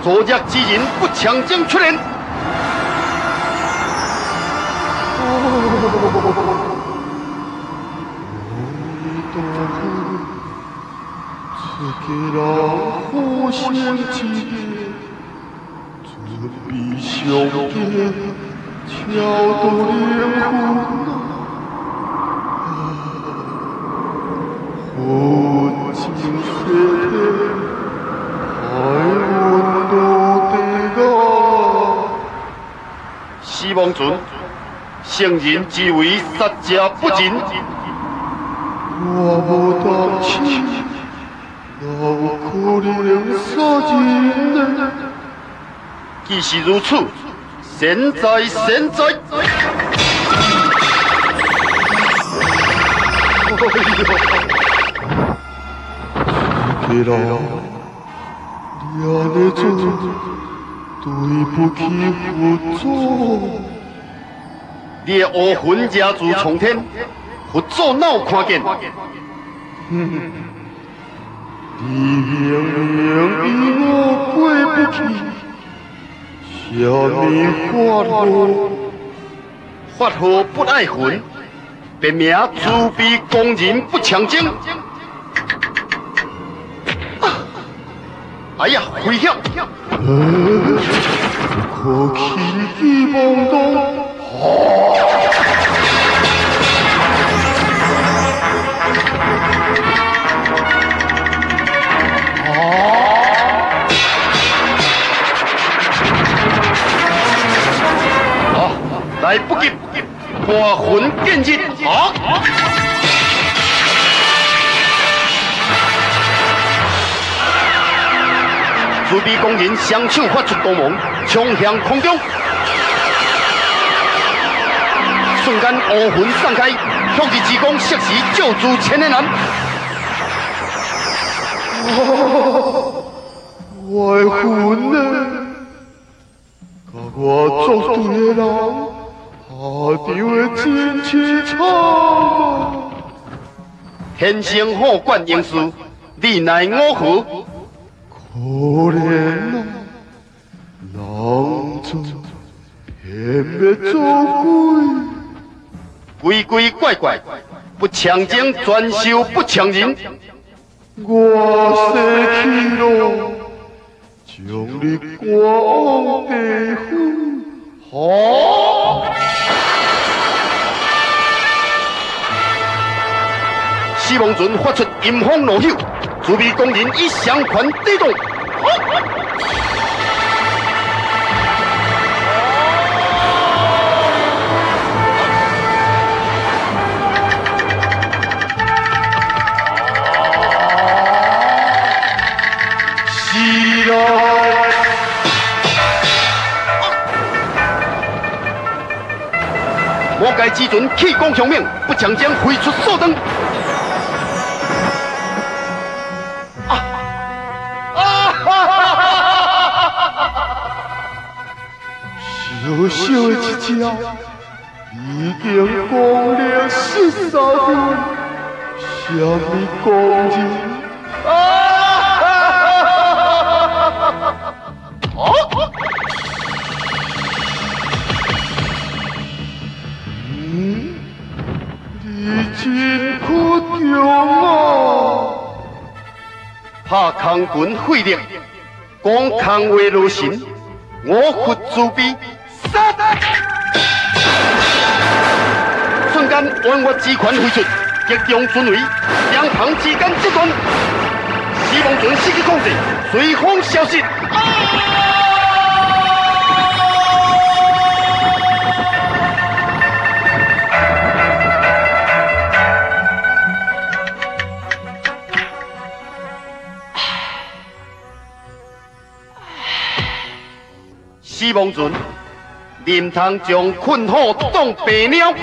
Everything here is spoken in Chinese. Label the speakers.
Speaker 1: 作孽之人不强征出现。
Speaker 2: 这个人好生之日，准备上天，超度灵魂。 我今世海运到地个，
Speaker 1: 死亡船，圣人之为杀者不仁。
Speaker 2: 我无当亲，哪有可能杀人呢？
Speaker 1: 既是如此，现在。
Speaker 2: 这个人，你安尼做，对不起佛祖。
Speaker 1: 你的污魂惹自冲天，佛祖哪有看见？
Speaker 2: 你明明与我过不去，什么法号？
Speaker 1: 法号不爱魂，别名慈悲公人不强征。哎呀，危险！
Speaker 2: 可轻举妄动。
Speaker 1: 来不及，破魂见日。慈悲公人双手发出光芒，冲向空中，瞬间污魂散开，向日之光霎时救助千年男。
Speaker 2: 我的魂呢？甲我作对的人，下场会真凄惨啊！
Speaker 1: 天生好冠英士，你奈我何？
Speaker 2: 可怜啊，人做偏要做
Speaker 1: 鬼鬼怪怪，不强征专修不强人。
Speaker 2: 我逝去咯，将你赶往地府。
Speaker 1: 好！死亡船发出阴风怒吼，慈悲公人以双拳抵挡。
Speaker 2: 是啦，
Speaker 1: 魔界之尊气功雄猛，不强将挥出手灯。
Speaker 2: 小小的一只，已经光了13分，什么工人？你真可中啊！
Speaker 1: 拍空拳费力，讲空话如神，我佛慈悲。 杀！瞬间，弯月之拳挥出，击中准为两旁之间折断，死亡船失去控制，随风消失。死亡船。任通将困虎当白鸟。